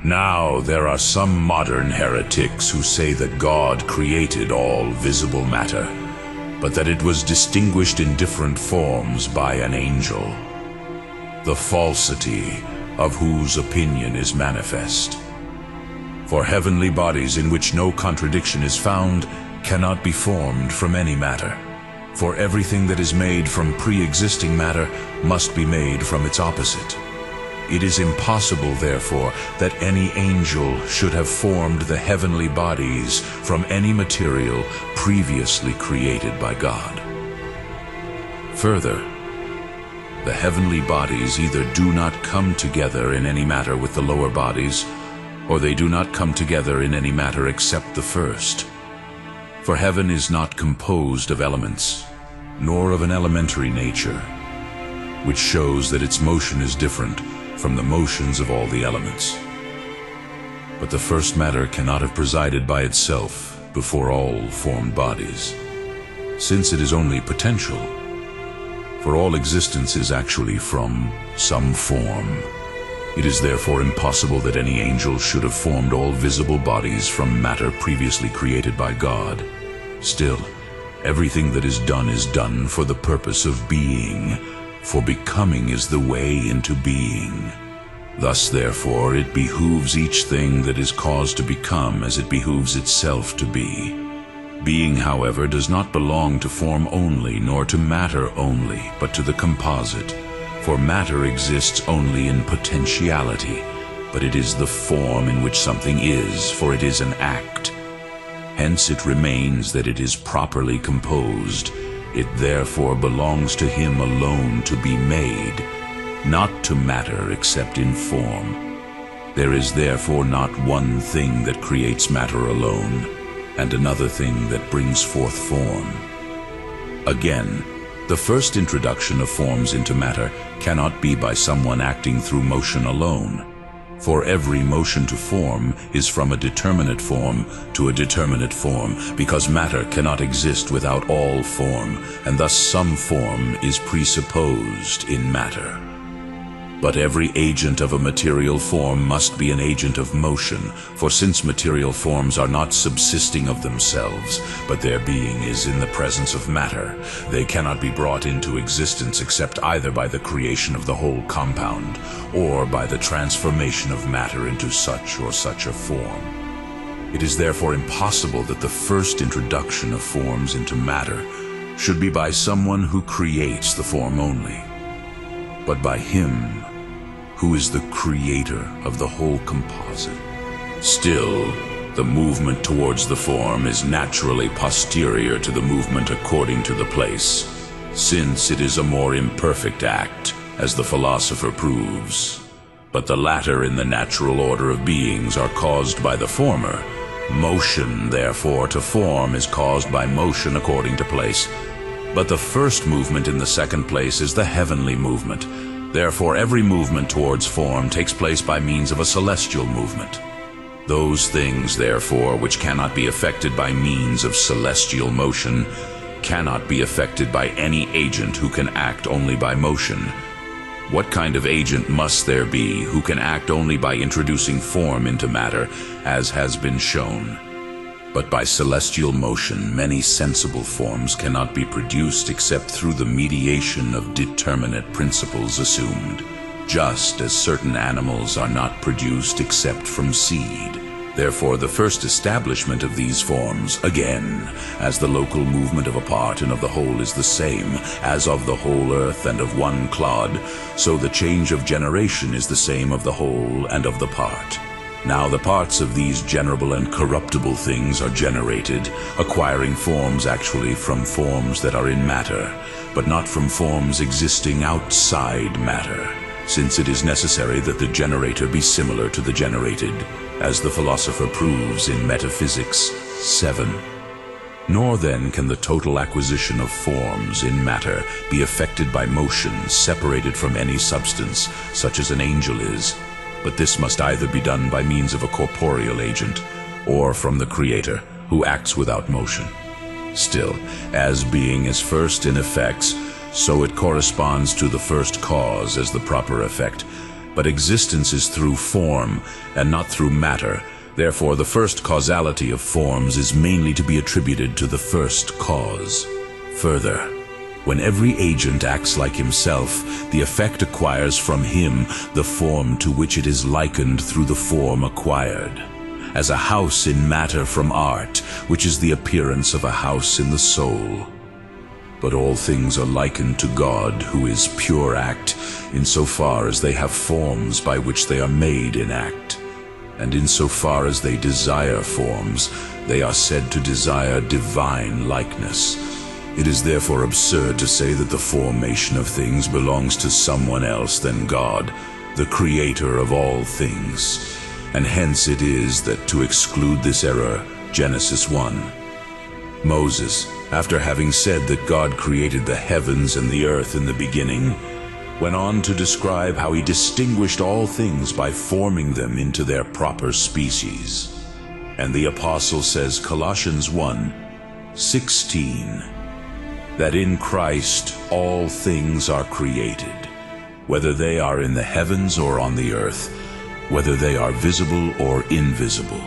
Now there are some modern heretics who say that God created all visible matter, but that it was distinguished in different forms by an angel, the falsity of whose opinion is manifest. For heavenly bodies in which no contradiction is found cannot be formed from any matter. For everything that is made from pre-existing matter must be made from its opposite. It is impossible, therefore, that any angel should have formed the heavenly bodies from any material previously created by God. Further, the heavenly bodies either do not come together in any matter with the lower bodies, or they do not come together in any matter except the first. For heaven is not composed of elements, nor of an elementary nature, which shows that its motion is different from the motions of all the elements. But the first matter cannot have presided by itself before all formed bodies, since it is only potential, for all existence is actually from some form. It is therefore impossible that any angel should have formed all visible bodies from matter previously created by God. Still, everything that is done for the purpose of being, for becoming is the way into being. Thus, therefore, it behooves each thing that is caused to become as it behooves itself to be. Being, however, does not belong to form only, nor to matter only, but to the composite. For matter exists only in potentiality, but it is the form in which something is, for it is an act. Hence it remains that it is properly composed. It therefore belongs to him alone to be made, not to matter except in form. There is therefore not one thing that creates matter alone, and another thing that brings forth form. Again, the first introduction of forms into matter cannot be by someone acting through motion alone, for every motion to form is from a determinate form to a determinate form, because matter cannot exist without all form, and thus some form is presupposed in matter. But every agent of a material form must be an agent of motion, for since material forms are not subsisting of themselves, but their being is in the presence of matter, they cannot be brought into existence except either by the creation of the whole compound, or by the transformation of matter into such or such a form. It is therefore impossible that the first introduction of forms into matter should be by someone who creates the form only, but by him who is the creator of the whole composite. Still, the movement towards the form is naturally posterior to the movement according to the place, since it is a more imperfect act, as the philosopher proves. But the latter in the natural order of beings are caused by the former. Motion, therefore, to form is caused by motion according to place. But the first movement in the second place is the heavenly movement. Therefore, every movement towards form takes place by means of a celestial movement. Those things, therefore, which cannot be affected by means of celestial motion, cannot be affected by any agent who can act only by motion. What kind of agent must there be who can act only by introducing form into matter, as has been shown? But by celestial motion, many sensible forms cannot be produced except through the mediation of determinate principles assumed, just as certain animals are not produced except from seed. Therefore, the first establishment of these forms, again, as the local movement of a part and of the whole is the same, as of the whole earth and of one clod, so the change of generation is the same of the whole and of the part. Now the parts of these generable and corruptible things are generated, acquiring forms actually from forms that are in matter, but not from forms existing outside matter, since it is necessary that the generator be similar to the generated, as the philosopher proves in Metaphysics 7. Nor then can the total acquisition of forms in matter be effected by motion separated from any substance, such as an angel is, but this must either be done by means of a corporeal agent, or from the Creator, who acts without motion. Still, as being is first in effects, so it corresponds to the first cause as the proper effect, But existence is through form, and not through matter. Therefore, the first causality of forms is mainly to be attributed to the first cause. Further, when every agent acts like himself, the effect acquires from him the form to which it is likened through the form acquired. As a house in matter from art, which is the appearance of a house in the soul. But all things are likened to God, who is pure act, insofar as they have forms by which they are made in act. And insofar as they desire forms, they are said to desire divine likeness. It is therefore absurd to say that the formation of things belongs to someone else than God, the creator of all things. And hence it is that, to exclude this error, Genesis 1. Moses, after having said that God created the heavens and the earth in the beginning, went on to describe how he distinguished all things by forming them into their proper species. And the apostle says, Colossians 1:16, that in Christ all things are created, whether they are in the heavens or on the earth, whether they are visible or invisible,